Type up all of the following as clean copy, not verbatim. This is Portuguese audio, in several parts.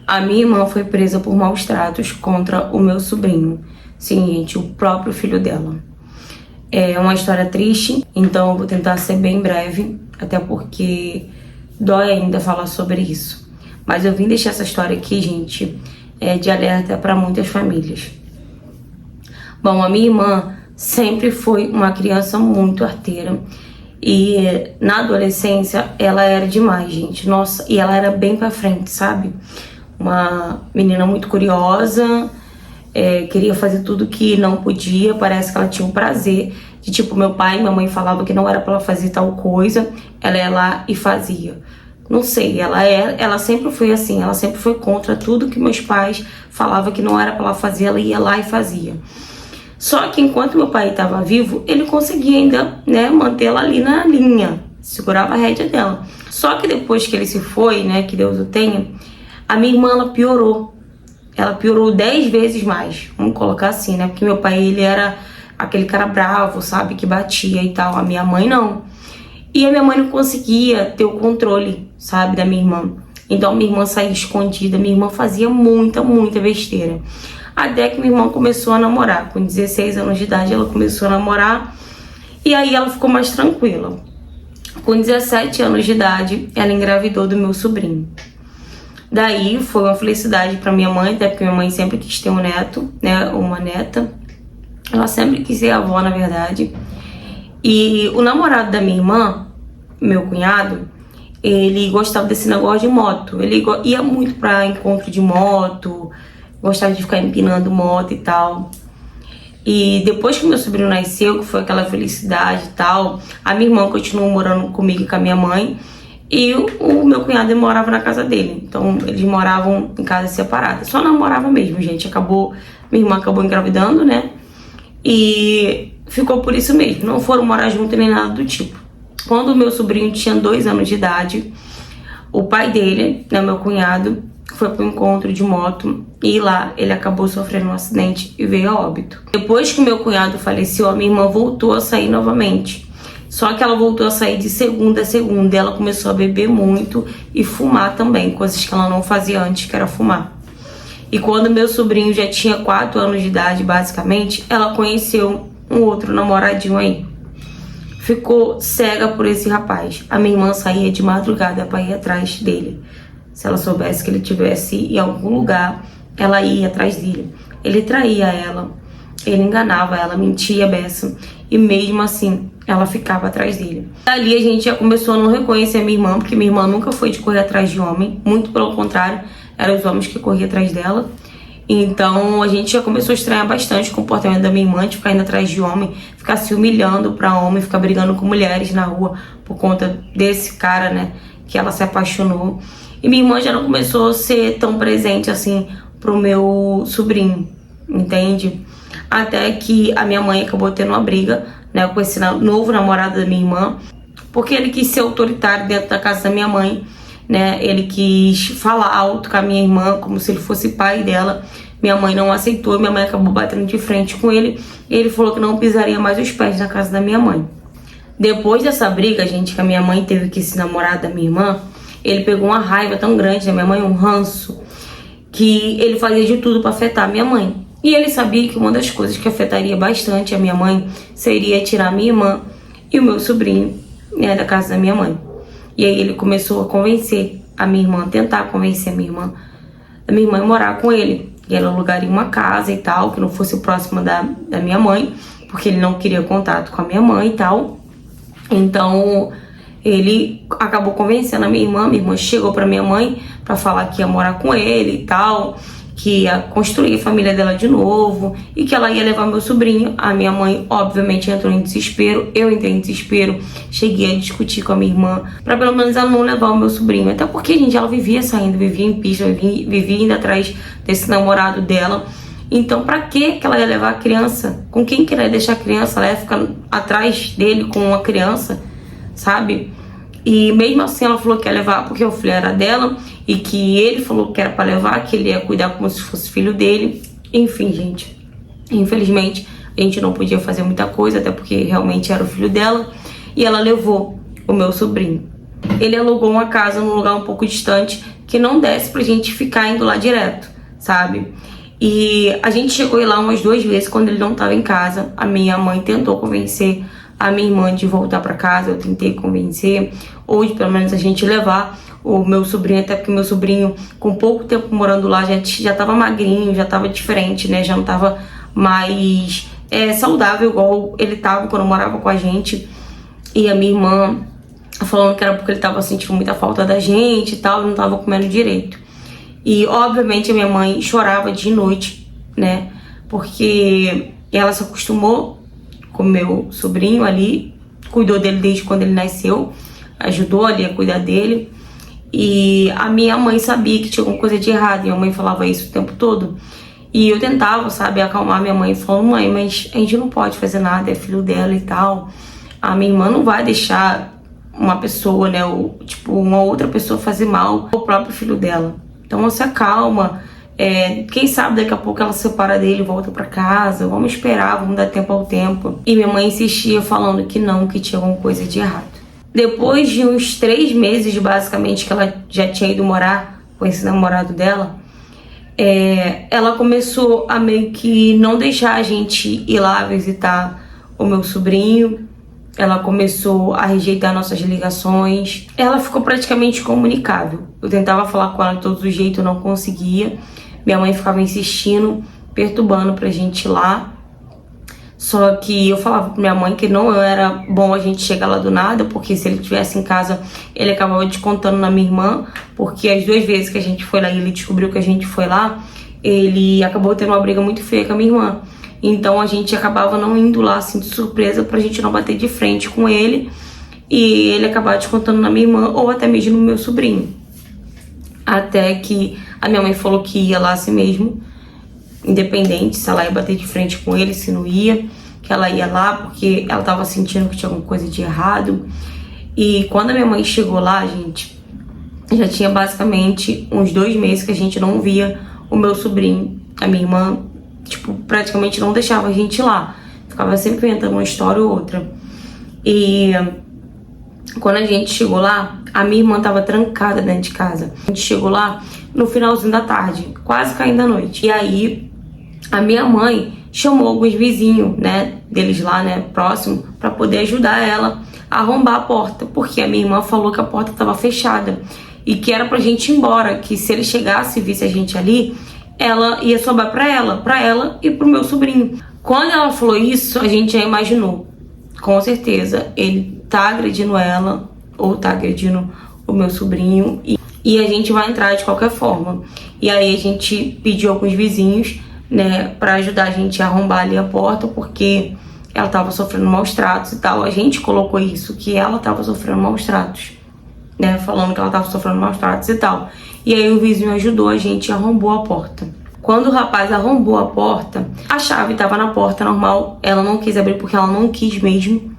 A minha irmã foi presa por maus tratos contra o meu sobrinho. Sim, gente, o próprio filho dela. É uma história triste, então eu vou tentar ser bem breve, até porque dói ainda falar sobre isso. Mas eu vim deixar essa história aqui, gente, de alerta para muitas famílias. Bom, a minha irmã sempre foi uma criança muito arteira. E na adolescência ela era demais, gente. Nossa, e ela era bem pra frente, sabe? Uma menina muito curiosa, queria fazer tudo que não podia. Parece que ela tinha um prazer de, tipo, meu pai e minha mãe falavam que não era pra ela fazer tal coisa, ela ia lá e fazia. Não sei, ela sempre foi assim, ela sempre foi contra tudo que meus pais falavam que não era pra ela fazer, ela ia lá e fazia. Só que enquanto meu pai estava vivo, ele conseguia ainda, né, mantê-la ali na linha, segurava a rédea dela. Só que depois que ele se foi, né, que Deus o tenha, a minha irmã, ela piorou. Ela piorou 10 vezes mais, vamos colocar assim, né, porque meu pai, ele era aquele cara bravo, sabe, que batia e tal. A minha mãe, não. E a minha mãe não conseguia ter o controle, sabe, da minha irmã. Então, minha irmã saía escondida, minha irmã fazia muita besteira. Até que minha irmã começou a namorar. Com 16 anos de idade, ela começou a namorar. E aí ela ficou mais tranquila. Com 17 anos de idade, ela engravidou do meu sobrinho. Daí foi uma felicidade pra minha mãe, até porque minha mãe sempre quis ter um neto, né? Uma neta. Ela sempre quis ser avó, na verdade. E o namorado da minha irmã, meu cunhado, ele gostava desse negócio de moto. Ele ia muito pra encontro de moto, gostava de ficar empinando moto e tal. E depois que meu sobrinho nasceu, que foi aquela felicidade e tal, a minha irmã continuou morando comigo e com a minha mãe. E o meu cunhado morava na casa dele. Então eles moravam em casa separada. Só namorava mesmo, gente. Minha irmã acabou engravidando, né? E ficou por isso mesmo. Não foram morar junto nem nada do tipo. Quando o meu sobrinho tinha 2 anos de idade, o pai dele, né, meu cunhado, foi para um encontro de moto e lá ele acabou sofrendo um acidente e veio a óbito. Depois que meu cunhado faleceu, a minha irmã voltou a sair novamente. Só que ela voltou a sair de segunda a segunda e ela começou a beber muito e fumar também, coisas que ela não fazia antes, que era fumar. E quando meu sobrinho já tinha 4 anos de idade, basicamente, ela conheceu um outro namoradinho aí. Ficou cega por esse rapaz. A minha irmã saía de madrugada para ir atrás dele. Se ela soubesse que ele estivesse em algum lugar, ela ia atrás dele. Ele traía ela, ele enganava ela, mentia a beça. E mesmo assim, ela ficava atrás dele. Dali a gente já começou a não reconhecer a minha irmã, porque minha irmã nunca foi de correr atrás de homem. Muito pelo contrário, eram os homens que corriam atrás dela. Então a gente já começou a estranhar bastante o comportamento da minha irmã, de ficar indo atrás de homem, ficar se humilhando pra homem, ficar brigando com mulheres na rua por conta desse cara, né, que ela se apaixonou. E minha irmã já não começou a ser tão presente assim pro meu sobrinho, entende? Até que a minha mãe acabou tendo uma briga, né, com esse novo namorado da minha irmã, porque ele quis ser autoritário dentro da casa da minha mãe, né? Ele quis falar alto com a minha irmã, como se ele fosse pai dela. Minha mãe não aceitou, minha mãe acabou batendo de frente com ele. E ele falou que não pisaria mais os pés na casa da minha mãe. Depois dessa briga, gente, que a minha mãe teve com esse namorado da minha irmã, ele pegou uma raiva tão grande da minha mãe, um ranço, que ele fazia de tudo para afetar a minha mãe. E ele sabia que uma das coisas que afetaria bastante a minha mãe seria tirar a minha irmã e o meu sobrinho, né, da casa da minha mãe. E aí ele começou a convencer a minha irmã, tentar convencer a minha irmã a morar com ele. E ela alugaria uma casa e tal, que não fosse próxima da minha mãe, porque ele não queria contato com a minha mãe e tal. Então ele acabou convencendo a minha irmã chegou pra minha mãe pra falar que ia morar com ele e tal, que ia construir a família dela de novo e que ela ia levar meu sobrinho. A minha mãe, obviamente, entrou em desespero, eu entrei em desespero, cheguei a discutir com a minha irmã pra pelo menos ela não levar o meu sobrinho. Até porque, gente, ela vivia saindo, vivia em pista, vivia indo atrás desse namorado dela. Então, pra que ela ia levar a criança? Com quem que ela ia deixar a criança? Ela ia ficar atrás dele com uma criança, sabe? E mesmo assim ela falou que ia levar porque o filho era dela e que ele falou que era pra levar, que ele ia cuidar como se fosse filho dele. Enfim, gente, infelizmente a gente não podia fazer muita coisa, até porque realmente era o filho dela. E ela levou o meu sobrinho. ele alugou uma casa num lugar um pouco distante que não desse pra gente ficar indo lá direto, sabe? E a gente chegou a ir lá umas 2 vezes quando ele não estava em casa. A minha mãe tentou convencer a minha irmã de voltar para casa, eu tentei convencer, ou de pelo menos a gente levar o meu sobrinho, até porque meu sobrinho, com pouco tempo morando lá, já tava magrinho, já tava diferente, né? Já não tava mais saudável igual ele tava quando morava com a gente. E a minha irmã falando que era porque ele tava sentindo muita falta da gente e tal, não tava comendo direito. E obviamente a minha mãe chorava de noite, né? Porque ela se acostumou com o meu sobrinho ali, cuidou dele desde quando ele nasceu, ajudou ali a cuidar dele. E a minha mãe sabia que tinha alguma coisa de errado, e minha mãe falava isso o tempo todo. E eu tentava, sabe, acalmar minha mãe, falando: mãe, mas a gente não pode fazer nada, é filho dela e tal. A minha irmã não vai deixar uma pessoa, né, ou, tipo, uma outra pessoa fazer mal ao próprio filho dela. Então você acalma, quem sabe daqui a pouco ela se separa dele e volta pra casa, vamos esperar, vamos dar tempo ao tempo. E minha mãe insistia falando que não, que tinha alguma coisa de errado. Depois de uns 3 meses, basicamente, que ela já tinha ido morar com esse namorado dela, ela começou a meio que não deixar a gente ir lá visitar o meu sobrinho. Ela começou a rejeitar nossas ligações. Ela ficou praticamente incomunicável. Eu tentava falar com ela de todos os jeitos, eu não conseguia. Minha mãe ficava insistindo, perturbando pra gente ir lá. Só que eu falava pra minha mãe que não era bom a gente chegar lá do nada, porque se ele estivesse em casa, ele acabava descontando na minha irmã, porque as 2 vezes que a gente foi lá e ele descobriu que a gente foi lá, ele acabou tendo uma briga muito feia com a minha irmã. Então a gente acabava não indo lá assim de surpresa pra gente não bater de frente com ele e ele acabar descontando na minha irmã ou até mesmo no meu sobrinho. Até que a minha mãe falou que ia lá assim mesmo, independente se ela ia bater de frente com ele, se não ia, que ela ia lá porque ela tava sentindo que tinha alguma coisa de errado. E quando a minha mãe chegou lá, gente, já tinha basicamente uns 2 meses que a gente não via o meu sobrinho. A minha irmã, tipo, praticamente não deixava a gente ir lá. Ficava sempre inventando uma história ou outra. E quando a gente chegou lá, a minha irmã tava trancada dentro de casa. A gente chegou lá no finalzinho da tarde, quase caindo a noite. E aí, a minha mãe chamou alguns vizinhos, né, deles lá, né, próximo, pra poder ajudar ela a arrombar a porta. Porque a minha irmã falou que a porta tava fechada e que era pra gente ir embora, que se ele chegasse e visse a gente ali, ela ia sobrar pra ela e pro meu sobrinho. Quando ela falou isso, a gente já imaginou, com certeza, ele tá agredindo ela ou tá agredindo o meu sobrinho e a gente vai entrar de qualquer forma. E aí a gente pediu alguns vizinhos, né, pra ajudar a gente a arrombar ali a porta, porque ela tava sofrendo maus tratos e tal. A gente colocou isso, que ela tava sofrendo maus tratos, né, falando que ela tava sofrendo maus tratos e tal. E aí o vizinho ajudou a gente e arrombou a porta. Quando o rapaz arrombou a porta, a chave tava na porta normal, ela não quis abrir porque ela não quis mesmo.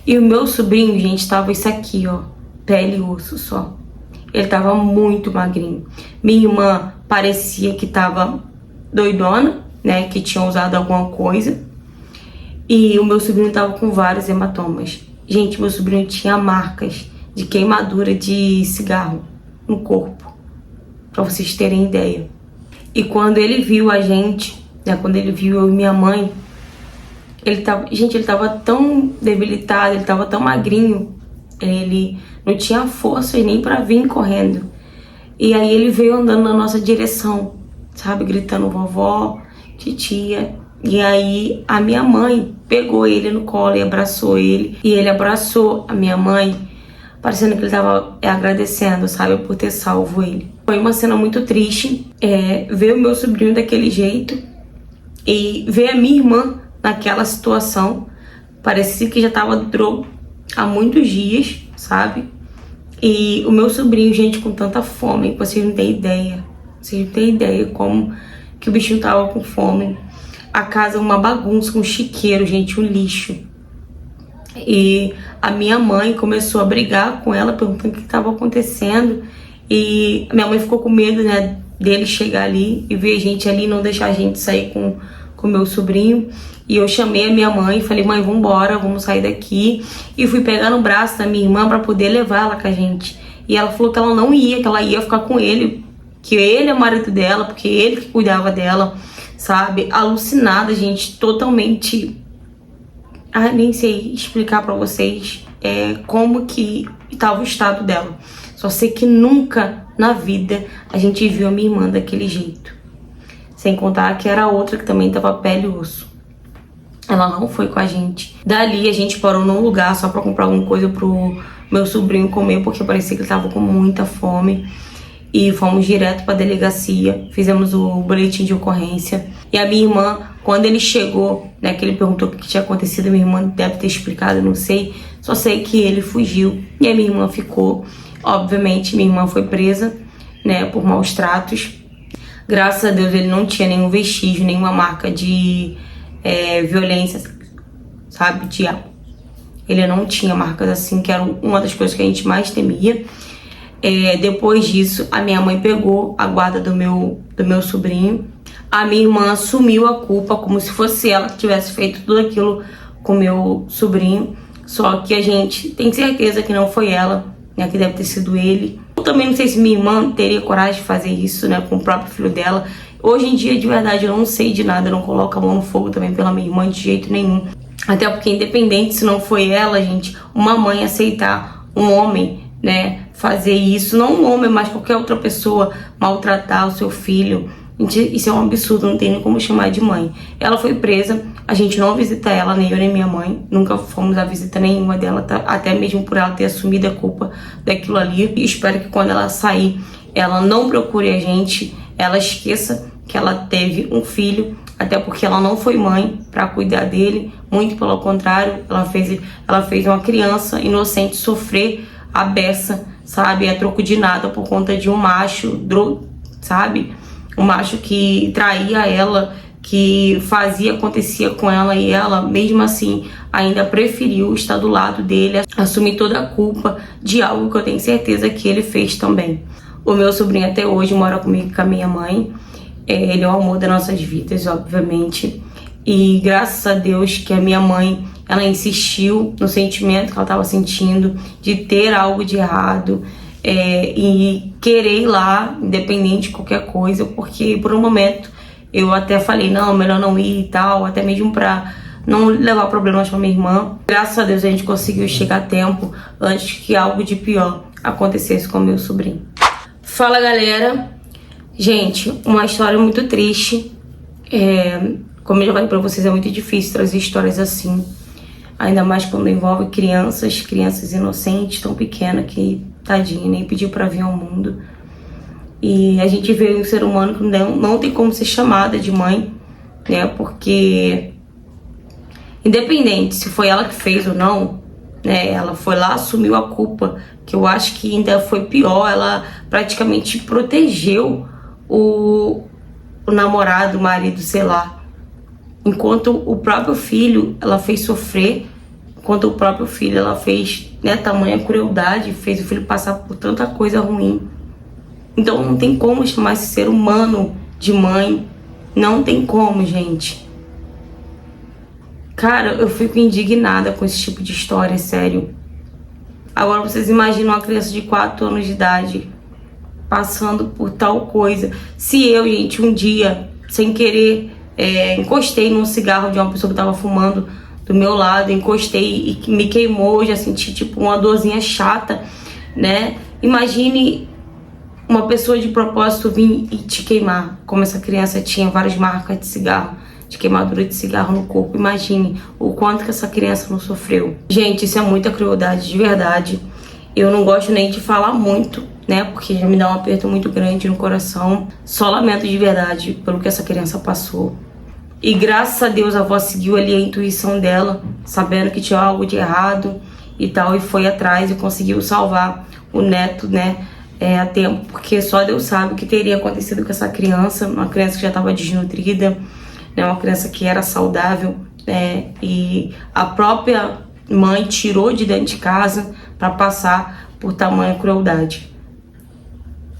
E o meu sobrinho, gente, tava isso aqui, ó, pele e osso só. Ele tava muito magrinho. Minha irmã parecia que tava doidona, né, que tinha usado alguma coisa. E o meu sobrinho tava com vários hematomas. Gente, meu sobrinho tinha marcas de queimadura de cigarro no corpo, pra vocês terem ideia. E quando ele viu a gente, né, quando ele viu eu e minha mãe, ele tava tão debilitado, ele tava tão magrinho, ele não tinha força nem pra vir correndo. E aí ele veio andando na nossa direção, sabe, gritando vovó, titia. E aí a minha mãe pegou ele no colo e abraçou ele. E ele abraçou a minha mãe, parecendo que ele tava agradecendo, sabe, por ter salvo ele. Foi uma cena muito triste, ver o meu sobrinho daquele jeito e ver a minha irmã naquela situação. Parecia que já tava drogo há muitos dias, sabe? E o meu sobrinho, gente, com tanta fome, vocês não têm ideia. Vocês não têm ideia como que o bichinho tava com fome. A casa uma bagunça, um chiqueiro, gente, um lixo. E a minha mãe começou a brigar com ela, perguntando o que estava acontecendo. E a minha mãe ficou com medo, né, dele chegar ali e ver a gente ali, não deixar a gente sair com o meu sobrinho. E eu chamei a minha mãe e falei, mãe, vambora, vamos sair daqui. E fui pegar no braço da minha irmã pra poder levar ela com a gente. E ela falou que ela não ia, que ela ia ficar com ele, que ele é o marido dela, porque ele que cuidava dela, sabe? Alucinada, gente, totalmente... Ah, nem sei explicar pra vocês como que estava o estado dela. Só sei que nunca na vida a gente viu a minha irmã daquele jeito. Sem contar que era outra que também tava pele e osso. Ela não foi com a gente. Dali a gente parou num lugar só pra comprar alguma coisa pro meu sobrinho comer, porque parecia que ele tava com muita fome. E fomos direto pra delegacia, fizemos o boletim de ocorrência. E a minha irmã, quando ele chegou, né, que ele perguntou o que tinha acontecido, minha irmã deve ter explicado, eu não sei. Só sei que ele fugiu e a minha irmã ficou. Obviamente, minha irmã foi presa, né, por maus tratos. Graças a Deus ele não tinha nenhum vestígio, nenhuma marca de violência, sabe, ele não tinha marcas assim, que era uma das coisas que a gente mais temia. Depois disso, a minha mãe pegou a guarda do meu sobrinho. A minha irmã assumiu a culpa como se fosse ela que tivesse feito tudo aquilo com meu sobrinho. Só que a gente tem certeza que não foi ela, né, que deve ter sido ele. Eu também não sei se minha irmã teria coragem de fazer isso, né, com o próprio filho dela. Hoje em dia, de verdade, eu não sei de nada, eu não coloco a mão no fogo também pela minha irmã de jeito nenhum. Até porque, independente se não foi ela, gente, uma mãe aceitar um homem, né, fazer isso, não um homem, mas qualquer outra pessoa maltratar o seu filho, isso é um absurdo, não tem nem como chamar de mãe. Ela foi presa, a gente não visita ela, nem eu nem minha mãe, nunca fomos a visita nenhuma dela, até mesmo por ela ter assumido a culpa daquilo ali. E espero que quando ela sair, ela não procure a gente, ela esqueça que ela teve um filho, até porque ela não foi mãe para cuidar dele, muito pelo contrário, ela fez uma criança inocente sofrer a beça, sabe, a troco de nada por conta de um macho, sabe, um macho que traía ela, que acontecia com ela, e ela, mesmo assim, ainda preferiu estar do lado dele, assumir toda a culpa de algo que eu tenho certeza que ele fez também. O meu sobrinho até hoje mora comigo e com a minha mãe. Ele é o amor das nossas vidas, obviamente. E graças a Deus que a minha mãe, ela insistiu no sentimento que ela estava sentindo de ter algo de errado e querer ir lá, independente de qualquer coisa, porque por um momento eu até falei, não, melhor não ir e tal, até mesmo pra não levar problemas pra minha irmã. Graças a Deus a gente conseguiu chegar a tempo antes que algo de pior acontecesse com o meu sobrinho. Fala, galera! Gente, uma história muito triste. Como eu já falei pra vocês, é muito difícil trazer histórias assim. Ainda mais quando envolve crianças inocentes, tão pequenas que, tadinha, nem pediu pra vir ao mundo. E a gente vê um ser humano que não tem como ser chamada de mãe, né? Porque, independente se foi ela que fez ou não, né? Ela foi lá, assumiu a culpa, que eu acho que ainda foi pior. Ela praticamente protegeu o namorado, o marido, sei lá. Enquanto o próprio filho, ela fez sofrer. Enquanto o próprio filho, ela fez, né, tamanha crueldade, fez o filho passar por tanta coisa ruim. Então não tem como chamar esse ser humano de mãe. Não tem como, gente. Cara, eu fico indignada com esse tipo de história, sério. Agora vocês imaginam uma criança de 4 anos de idade passando por tal coisa. Se eu, gente, um dia, sem querer, encostei num cigarro de uma pessoa que tava fumando do meu lado, encostei e me queimou, já senti tipo uma dorzinha chata, né? Imagine uma pessoa de propósito vir e te queimar, como essa criança tinha várias marcas de cigarro, de queimadura de cigarro no corpo. Imagine o quanto que essa criança não sofreu. Gente, isso é muita crueldade, de verdade. Eu não gosto nem de falar muito, né, porque já me dá um aperto muito grande no coração. Só lamento de verdade pelo que essa criança passou. E graças a Deus a avó seguiu ali a intuição dela, sabendo que tinha algo de errado e tal, e foi atrás e conseguiu salvar o neto, né, a tempo, porque só Deus sabe o que teria acontecido com essa criança, uma criança que já estava desnutrida, né, uma criança que era saudável, né, e a própria mãe tirou de dentro de casa para passar por tamanha crueldade.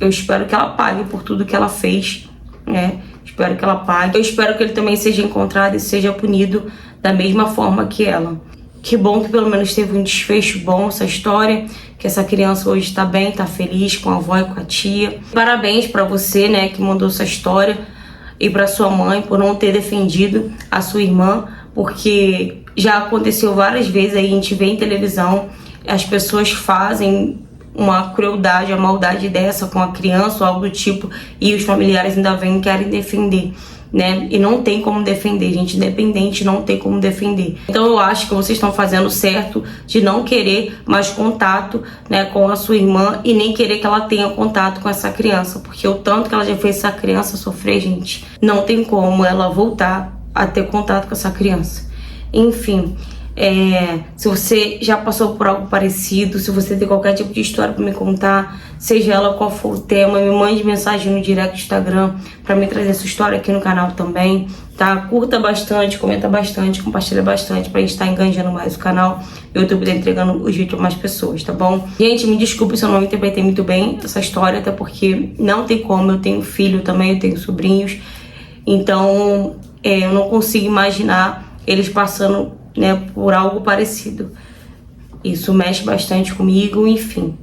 Eu espero que ela pague por tudo que ela fez, né, espero que ela pague. Eu espero que ele também seja encontrado e seja punido da mesma forma que ela. Que bom que pelo menos teve um desfecho bom essa história, que essa criança hoje está bem, está feliz com a avó e com a tia. Parabéns para você, né, que mandou essa história, e para sua mãe por não ter defendido a sua irmã, porque já aconteceu várias vezes, aí a gente vê em televisão, as pessoas fazem uma crueldade, uma maldade dessa com a criança ou algo do tipo, e os familiares ainda vêm e querem defender, né? E não tem como defender, gente, independente, não tem como defender. Então eu acho que vocês estão fazendo certo de não querer mais contato, né, com a sua irmã, e nem querer que ela tenha contato com essa criança, porque o tanto que ela já fez essa criança sofrer, gente, não tem como ela voltar a ter contato com essa criança. Enfim, se você já passou por algo parecido, se você tem qualquer tipo de história para me contar, seja ela qual for o tema, me mande mensagem no direct do Instagram para me trazer sua história aqui no canal também, tá? Curta bastante, comenta bastante, compartilha bastante pra gente estar enganjando mais o canal. O YouTube tá entregando os vídeos para mais pessoas, tá bom? Gente, me desculpe se eu não interpretei muito bem essa história, até porque não tem como, eu tenho filho também, eu tenho sobrinhos, então eu não consigo imaginar eles passando, né, por algo parecido. Isso mexe bastante comigo, enfim.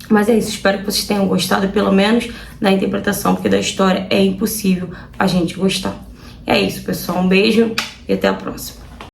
Mas é isso, espero que vocês tenham gostado, pelo menos da interpretação, porque da história é impossível a gente gostar. É isso, pessoal, um beijo e até a próxima.